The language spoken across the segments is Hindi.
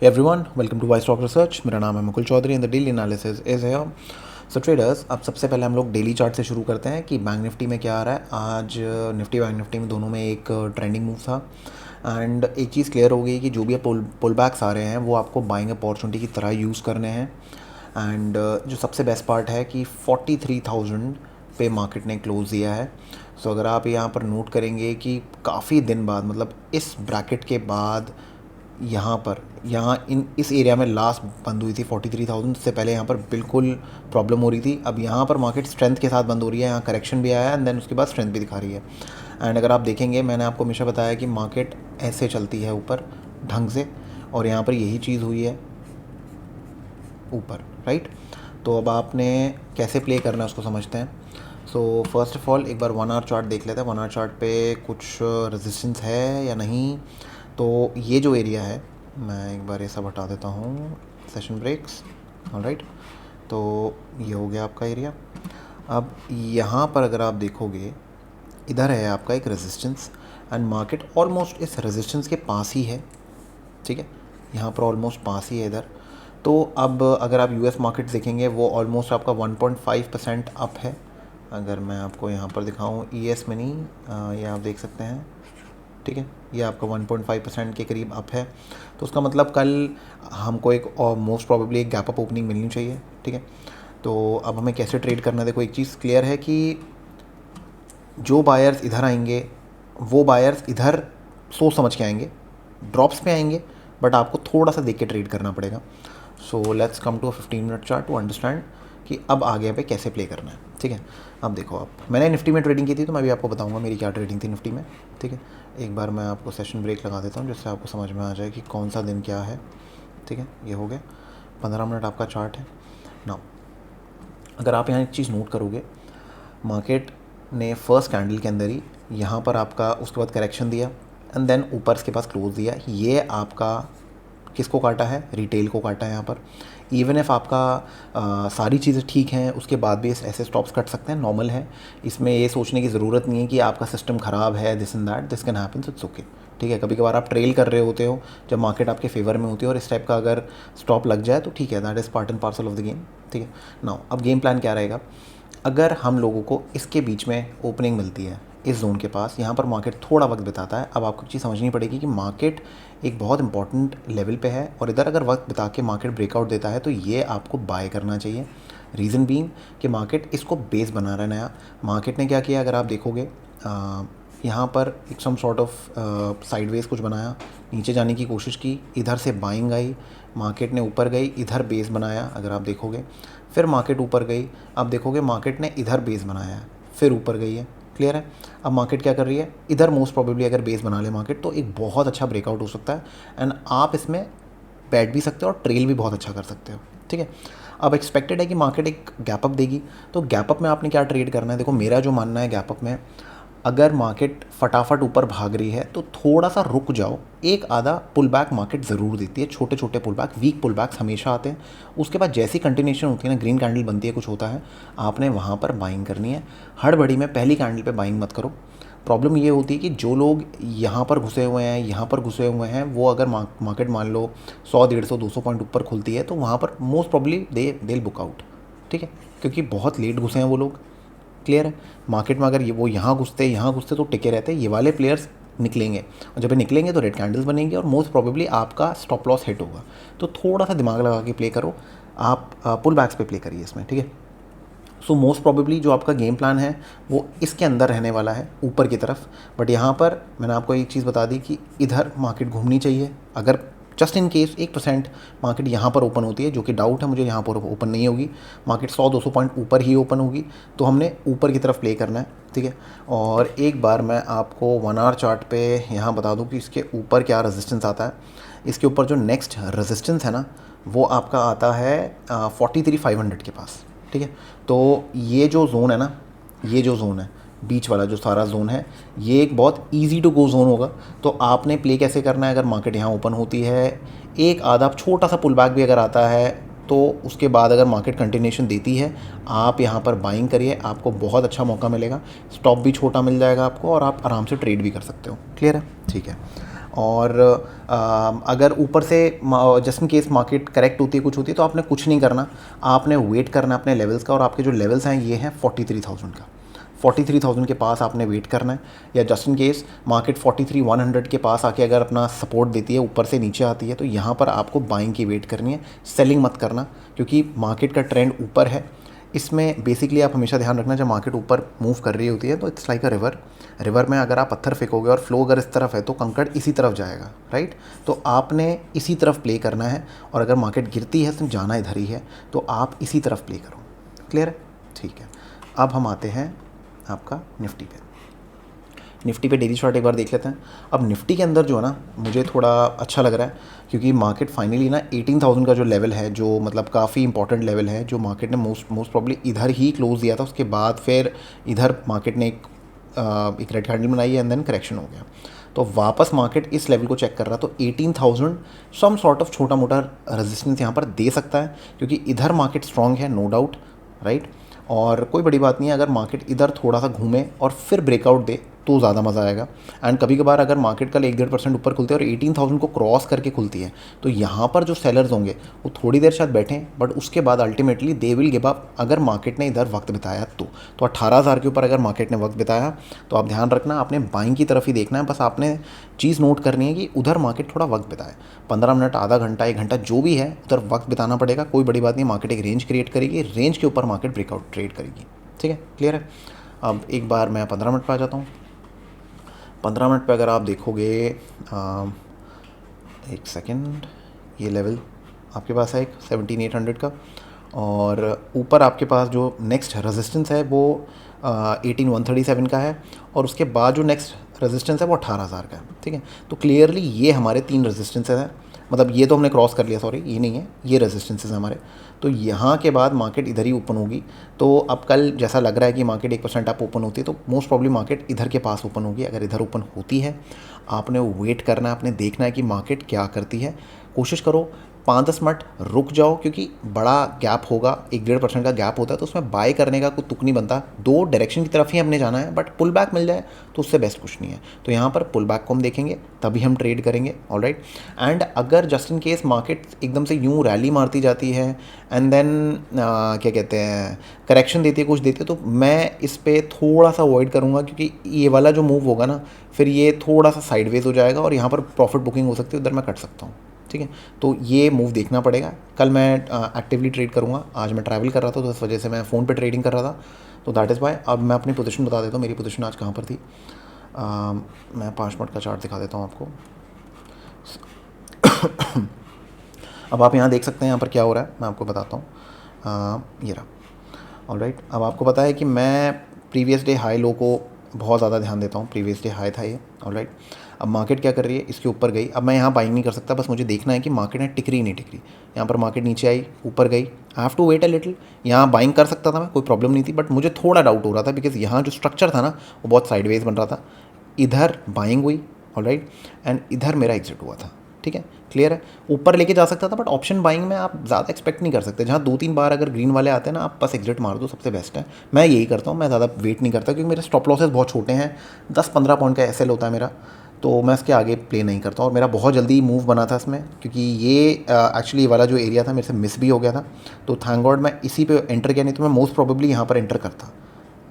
Everyone, welcome to Y stock research. मेरा नाम है Mukul Chaudhary and the daily analysis is है। सो ट्रेडर्स, अब सबसे पहले हम लोग डेली चार्ट से शुरू करते हैं कि बैंक निफ्टी में क्या आ रहा है। आज निफ्टी बैंक निफ्टी में दोनों में एक ट्रेंडिंग मूव था एंड एक चीज़ क्लियर हो गई कि जो भी पुल बैक्स आ रहे हैं वो आपको बाइंग अपॉर्चुनिटी की तरह यूज़ करने हैं। एंड जो सबसे बेस्ट पार्ट है कि 43,000 पे मार्केट ने क्लोज दिया है। सो अगर आप यहाँ पर नोट करेंगे कि काफ़ी दिन बाद, मतलब इस ब्रैकेट के बाद यहाँ इस एरिया में लास्ट बंद हुई थी 43,000 से पहले। यहाँ पर बिल्कुल प्रॉब्लम हो रही थी। अब यहाँ पर मार्केट स्ट्रेंथ के साथ बंद हो रही है, यहाँ करेक्शन भी आया है एंड देन उसके बाद स्ट्रेंथ भी दिखा रही है। एंड अगर आप देखेंगे, मैंने आपको हमेशा बताया कि मार्केट ऐसे चलती है ऊपर ढंग से, और यहाँ पर यही चीज़ हुई है ऊपर, राइट। तो अब आपने कैसे प्ले करना है उसको समझते हैं। सो फर्स्ट ऑफ ऑल एक बार 1 आवर चार्ट देख लेते हैं। 1 आवर चार्ट पे कुछ रेजिस्टेंस है या नहीं। तो ये जो एरिया है, मैं एक बार ये सब हटा देता हूँ, सेशन ब्रेक्स, ऑलराइट। तो ये हो गया आपका एरिया। अब यहाँ पर अगर आप देखोगे, इधर है आपका एक रेजिस्टेंस एंड मार्केट ऑलमोस्ट इस रेजिस्टेंस के पास ही है, ठीक है। यहाँ पर ऑलमोस्ट पास ही है इधर। तो अब अगर आप यूएस मार्केट देखेंगे, वो ऑलमोस्ट आपका 1.5% अप है। अगर मैं आपको यहाँ पर दिखाऊँ ईएस में नहीं, ये आप देख सकते हैं, ठीक है। ये आपका 1.5% के करीब अप है। तो उसका मतलब कल हमको एक और मोस्ट प्रोबेबली एक गैप अप ओपनिंग मिलनी चाहिए, ठीक है। तो अब हमें कैसे ट्रेड करना है, देखो एक चीज़ क्लियर है कि जो बायर्स इधर आएंगे वो बायर्स इधर सोच समझ के आएंगे, ड्रॉप्स पे आएंगे, बट आपको थोड़ा सा देख के ट्रेड करना पड़ेगा। So let's come to a 15 minute chart to understand कि अब आगे पे कैसे प्ले करना है, ठीक है। अब देखो, आप मैंने निफ्टी में ट्रेडिंग की थी तो मैं भी आपको बताऊंगा मेरी क्या ट्रेडिंग थी निफ्टी में, ठीक है। एक बार मैं आपको सेशन ब्रेक लगा देता हूँ जिससे आपको समझ में आ जाए कि कौन सा दिन क्या है, ठीक है। ये हो गया 15 मिनट आपका चार्ट है ना। अगर आप यहाँ एक चीज़ नोट करोगे, मार्केट ने फर्स्ट कैंडल के अंदर ही यहाँ पर आपका उसके बाद करेक्शन दिया एंड देन ऊपर के पास क्लोज दिया। ये आपका किसको काटा है, रिटेल को काटा है यहाँ पर। इवन इफ आपका सारी चीज़ें ठीक हैं, उसके बाद भी ऐसे स्टॉप्स कट सकते हैं, नॉर्मल है। इसमें ये सोचने की ज़रूरत नहीं है कि आपका सिस्टम ख़राब है, this and that, this can happen, it's okay, ठीक है। कभी कभार आप ट्रेल कर रहे होते हो जब मार्केट आपके फेवर में होती है और इस टाइप का अगर स्टॉप लग जाए तो ठीक है, that is part and parcel of the game, ठीक है। नाउ अब गेम प्लान क्या रहेगा। अगर हम लोगों को इसके बीच में ओपनिंग मिलती है इस जोन के पास, यहाँ पर मार्केट थोड़ा वक्त बिताता है। अब आपको चीज़ समझनी पड़ेगी कि मार्केट एक बहुत इंपॉर्टेंट लेवल पे है और इधर अगर वक्त बिता के मार्केट ब्रेकआउट देता है तो ये आपको बाय करना चाहिए। रीज़न बीइंग कि मार्केट इसको बेस बना रहा है नया। मार्केट ने क्या किया, अगर आप देखोगे, यहाँ पर एक सम सॉर्ट ऑफ साइडवेज कुछ बनाया, नीचे जाने की कोशिश की, इधर से बाइंग आई, मार्केट ने ऊपर गई, इधर बेस बनाया, अगर आप देखोगे, फिर मार्केट ऊपर गई। अब देखोगे मार्केट ने इधर बेस बनाया है, फिर ऊपर गई है, क्लियर है। अब मार्केट क्या कर रही है, इधर मोस्ट प्रोबेबली अगर बेस बना ले मार्केट तो एक बहुत अच्छा ब्रेकआउट हो सकता है एंड आप इसमें बैठ भी सकते हो और ट्रेल भी बहुत अच्छा कर सकते हो, ठीक है। अब एक्सपेक्टेड है कि मार्केट एक गैप अप देगी, तो गैप अप में आपने क्या ट्रेड करना है। देखो मेरा जो मानना है गैप अप में, अगर मार्केट फटाफट ऊपर भाग रही है तो थोड़ा सा रुक जाओ। एक आधा पुल बैक मार्केट ज़रूर देती है, छोटे छोटे पुल बैक, वीक पुल बैक्स हमेशा आते हैं। उसके बाद जैसी कंटिन्यूशन होती है ना, ग्रीन कैंडल बनती है, कुछ होता है, आपने वहाँ पर बाइंग करनी है। हड़बड़ी में पहली कैंडल पे बाइंग मत करो। प्रॉब्लम ये होती है कि जो लोग यहाँ पर घुसे हुए हैं, यहाँ पर घुसे हुए हैं, वो अगर मार्केट मान लो 100, 150, 200 पॉइंट ऊपर खुलती है तो वहाँ पर most probably they book out, ठीक है, क्योंकि बहुत लेट घुसे हैं वो लोग, क्लियर है। मार्केट में अगर ये वो यहाँ घुसते तो टिके रहते, ये वाले प्लेयर्स निकलेंगे और जब ये निकलेंगे तो रेड कैंडल्स बनेंगे और मोस्ट प्रोबेबली आपका स्टॉप लॉस हिट होगा। तो थोड़ा सा दिमाग लगा के प्ले करो, आप पुल बैक्स पे प्ले करिए इसमें, ठीक है। सो मोस्ट प्रोबेबली जो आपका गेम प्लान है वो इसके अंदर रहने वाला है, ऊपर की तरफ। बट यहाँ पर मैंने आपको एक चीज़ बता दी कि इधर मार्केट घूमनी चाहिए। अगर जस्ट इन केस 1% मार्केट यहाँ पर ओपन होती है, जो कि डाउट है मुझे, यहाँ पर ओपन नहीं होगी, मार्केट 100-200 पॉइंट ऊपर ही ओपन होगी, तो हमने ऊपर की तरफ प्ले करना है, ठीक है। और एक बार मैं आपको 1 आवर चार्ट पे यहाँ बता दूँ कि इसके ऊपर क्या रेजिस्टेंस आता है। इसके ऊपर जो नेक्स्ट रेजिस्टेंस है ना, वो आपका आता है 43,500 के पास, ठीक है। तो ये जो जोन है ना, ये जो जोन है बीच वाला जो सारा जोन है, ये एक बहुत इजी टू गो जोन होगा। तो आपने प्ले कैसे करना है, अगर मार्केट यहाँ ओपन होती है, एक आधा छोटा सा पुल बैक भी अगर आता है तो उसके बाद अगर मार्केट कंटिन्यूशन देती है, आप यहाँ पर बाइंग करिए, आपको बहुत अच्छा मौका मिलेगा, स्टॉप भी छोटा मिल जाएगा आपको और आप आराम से ट्रेड भी कर सकते हो, क्लियर है, ठीक है। और अगर ऊपर से just in case market correct होती है, कुछ होती है, तो आपने कुछ नहीं करना, आपने वेट करना अपने लेवल्स का। और आपके जो लेवल्स हैं ये हैं 43,000 का, 43,000 के पास आपने वेट करना है। या जस्ट इन केस मार्केट 43,100 के पास आके अगर अपना सपोर्ट देती है, ऊपर से नीचे आती है, तो यहाँ पर आपको बाइंग की वेट करनी है, सेलिंग मत करना, क्योंकि मार्केट का ट्रेंड ऊपर है। इसमें बेसिकली आप हमेशा ध्यान रखना, जब मार्केट ऊपर मूव कर रही होती है तो it's like a river. River में अगर आप पत्थर फेंकोगे और फ्लो अगर इस तरफ है तो कंकड़ इसी तरफ जाएगा, राइट। तो आपने इसी तरफ प्ले करना है, और अगर मार्केट गिरती है तो जाना इधर ही है, तो आप इसी तरफ प्ले करो। क्लियर है? ठीक है। अब हम आते हैं आपका निफ्टी पे। निफ्टी पे डेली चार्ट एक बार देख लेते हैं। अब निफ्टी के अंदर जो है ना, मुझे थोड़ा अच्छा लग रहा है, क्योंकि मार्केट फाइनली ना 18,000 का जो लेवल है, जो मतलब काफ़ी इंपॉर्टेंट लेवल है, जो मार्केट ने मोस्ट प्रॉब्ली इधर ही क्लोज दिया था, उसके बाद फिर इधर मार्केट ने एक रेड कैंडल बनाई है एंड देन करेक्शन हो गया। तो वापस मार्केट इस लेवल को चेक कर रहा, तो 18,000 सम सॉर्ट ऑफ छोटा मोटा रेजिस्टेंस यहाँ पर दे सकता है, क्योंकि इधर मार्केट स्ट्रांग है, नो डाउट, राइट। और कोई बड़ी बात नहीं है अगर मार्केट इधर थोड़ा सा घूमे और फिर ब्रेकआउट दे तो ज़्यादा मज़ा आएगा। एंड कभी कभार अगर मार्केट कल 1-1.5% ऊपर खुलती है और 18,000 को क्रॉस करके खुलती है, तो यहाँ पर जो सेलर्स होंगे वो थोड़ी देर शायद बैठें, बट उसके बाद ultimately they will give up. अगर मार्केट ने इधर वक्त बिताया तो 18,000 के ऊपर अगर मार्केट ने वक्त बिताया, तो आप ध्यान रखना, आपने बाइंग की तरफ ही देखना है। बस आपने चीज़ नोट करनी है कि उधर मार्केट थोड़ा वक्त बिताए, 15 मिनट, आधा घंटा, 1 घंटा, जो भी है उधर वक्त बिताना पड़ेगा। कोई बड़ी बात नहीं, मार्केट एक रेंज क्रिएट करेगी, रेंज के ऊपर मार्केट ब्रेकआउट ट्रेड करेगी। ठीक है, क्लियर है? अब एक बार मैं 15 मिनट पर आ जाता हूँ। 15 मिनट पे अगर आप देखोगे, एक सेकेंड, ये लेवल आपके पास है एक 17,800 का, और ऊपर आपके पास जो नेक्स्ट रेजिस्टेंस है वो 18,137 का है, और उसके बाद जो नेक्स्ट रेजिस्टेंस है वो 18,000 का है। ठीक है, तो क्लियरली ये हमारे 3 रेजिस्टेंसेस हैं, मतलब ये तो हमने क्रॉस कर लिया, सॉरी ये नहीं है, ये रेजिस्टेंसेस हैं हमारे। तो यहाँ के बाद मार्केट इधर ही ओपन होगी। तो अब कल जैसा लग रहा है कि मार्केट 1% अप ओपन होती है, तो मोस्ट प्रॉब्ली मार्केट इधर के पास ओपन होगी। अगर इधर ओपन होती है, आपने वेट करना है, आपने देखना है कि मार्केट क्या करती है। कोशिश करो 5-10 मिनट रुक जाओ, क्योंकि बड़ा गैप होगा, 1-1.5% का गैप होता है, तो उसमें बाय करने का कोई तुक नहीं बनता। 2 डायरेक्शन की तरफ ही हमने जाना है, बट पुल बैक मिल जाए तो उससे बेस्ट कुछ नहीं है। तो यहाँ पर पुल बैक को हम देखेंगे, तभी हम ट्रेड करेंगे, ऑलराइट। एंड अगर जस्ट इन केस मार्केट एकदम से यूँ रैली मारती जाती है एंड देन क्या कहते हैं, करेक्शन देती है, कुछ देती है, तो मैं इस पर थोड़ा सा अवॉइड करूँगा, क्योंकि ये वाला जो मूव होगा ना, फिर ये थोड़ा सा साइडवेज हो जाएगा और यहाँ पर प्रॉफिट बुकिंग हो सकती है, उधर मैं कट सकता हूँ। ठीक है, तो ये मूव देखना पड़ेगा। कल मैं एक्टिवली ट्रेड करूँगा, आज मैं ट्रैवल कर रहा था तो इस वजह से मैं फ़ोन पे ट्रेडिंग कर रहा था, तो दैट इज़ वाई। अब मैं अपनी पोजीशन बता देता हूँ, मेरी पोजीशन आज कहाँ पर थी। मैं 5 मिनट का चार्ट दिखा देता हूँ आपको। अब आप यहाँ देख सकते हैं यहाँ पर क्या हो रहा है, मैं आपको बताता हूँ। ये रहा, ऑलराइट। अब आपको पता है कि मैं प्रीवियस डे हाई लो को बहुत ज़्यादा ध्यान देता हूँ। प्रीवियस डे हाई था ये, ऑलराइट। अब मार्केट क्या कर रही है, इसके ऊपर गई। अब मैं यहाँ बाइंग नहीं कर सकता, बस मुझे देखना है कि मार्केट ने टिक रही नहीं टिक रही। यहाँ पर मार्केट नीचे आई, ऊपर गई, I have to wait a little. यहाँ बाइंग कर सकता था मैं, कोई प्रॉब्लम नहीं थी, बट मुझे थोड़ा डाउट हो रहा था, बिकॉज यहाँ जो स्ट्रक्चर था ना वो बहुत साइडवेज बन रहा था। इधर बाइंग हुई, ऑलराइट, एंड इधर मेरा एग्जिट हुआ था। ठीक है, क्लियर है। ऊपर लेके जा सकता था, बट ऑप्शन बाइंग में आप ज़्यादा एक्सपेक्ट नहीं कर सकते। जहाँ 2-3 बार अगर ग्रीन वाले आते हैं ना, आप बस एग्जिट मार दो, सबसे बेस्ट है। मैं यही करता हूँ, मैं ज़्यादा वेट नहीं करता, क्योंकि मेरे स्टॉप लॉसेस बहुत छोटे हैं, 10-15 पॉइंट का एसएल होता है मेरा, तो मैं इसके आगे प्ले नहीं करता। और मेरा बहुत जल्दी मूव बना था इसमें, क्योंकि ये एक्चुअली वाला जो एरिया था मेरे से मिस भी हो गया था, तो थैंक गॉड मैं इसी पे एंटर किया, नहीं तो मैं मोस्ट प्रोबेबली यहाँ पर एंटर करता,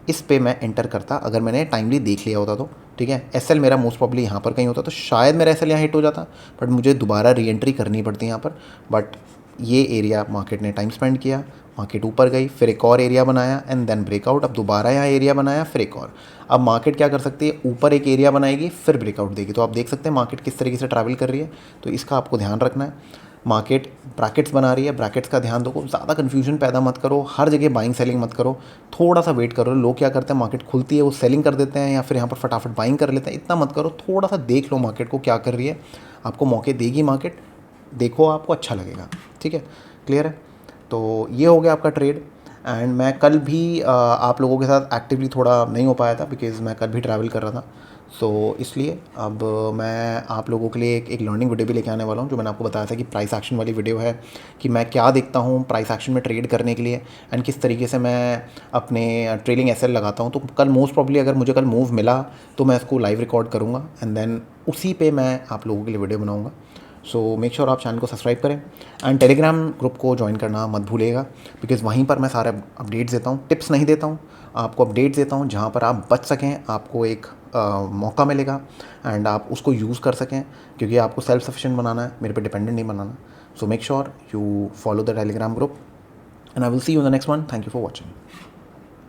इस पे मैं एंटर करता अगर मैंने टाइमली देख लिया होता तो। ठीक है, एसएल मेरा मोस्ट प्रॉब्ली यहाँ पर कहीं होता, तो शायद मेरा एसएल यहाँ हिट हो जाता, बट मुझे दोबारा री एंट्री करनी पड़ती यहाँ पर। बट ये एरिया मार्केट ने टाइम स्पेंड किया, मार्केट ऊपर गई, फिर एक और एरिया बनाया एंड देन ब्रेकआउट। अब दोबारा यहाँ एरिया बनाया, फिर एक और। अब मार्केट क्या कर सकती है, ऊपर एक एरिया बनाएगी, फिर ब्रेकआउट देगी। तो आप देख सकते हैं मार्केट किस तरीके से ट्रैवल कर रही है, तो इसका आपको ध्यान रखना है। मार्केट ब्रैकेट्स बना रही है, ब्रैकेट्स का ध्यान दो, ज़्यादा कन्फ्यूजन पैदा मत करो, हर जगह बाइंग सेलिंग मत करो, थोड़ा सा वेट करो। लोग क्या करते हैं, मार्केट खुलती है वो सेलिंग कर देते हैं, या फिर यहाँ पर फटाफट बाइंग कर लेते हैं। इतना मत करो, थोड़ा सा देख लो मार्केट को क्या कर रही है, आपको मौके देगी मार्केट, देखो आपको अच्छा लगेगा। ठीक है, क्लियर है। तो ये हो गया आपका ट्रेड। एंड मैं कल भी आप लोगों के साथ एक्टिवली थोड़ा नहीं हो पाया था, बिकॉज़ मैं कल भी ट्रैवल कर रहा था, सो इसलिए अब मैं आप लोगों के लिए एक लर्निंग वीडियो भी लेके आने वाला हूँ, जो मैंने आपको बताया था कि प्राइस एक्शन वाली वीडियो है, कि मैं क्या देखता हूँ प्राइस एक्शन में ट्रेड करने के लिए एंड किस तरीके से मैं अपने ट्रेलिंग एसएल लगाता हूँ। तो कल मोस्ट प्रॉब्ली अगर मुझे कल मूव मिला तो मैं इसको लाइव रिकॉर्ड करूँगा एंड देन उसी पे मैं आप लोगों के लिए वीडियो बनाऊँगा। सो मेक श्योर आप चैनल को सब्सक्राइब करें एंड टेलीग्राम ग्रुप को ज्वाइन करना मत भूलिएगा, बिकॉज़ वहीं पर मैं सारे अपडेट्स देता हूँ, टिप्स नहीं देता हूँ, आपको अपडेट्स देता हूँ जहाँ पर आप बच सकें, आपको एक मौका मिलेगा एंड आप उसको यूज़ कर सकें, क्योंकि आपको सेल्फ सफिशिएंट बनाना है, मेरे पे डिपेंडेंट नहीं बनाना। So make sure you follow the Telegram group and I will see you in the next one. Thank you for watching.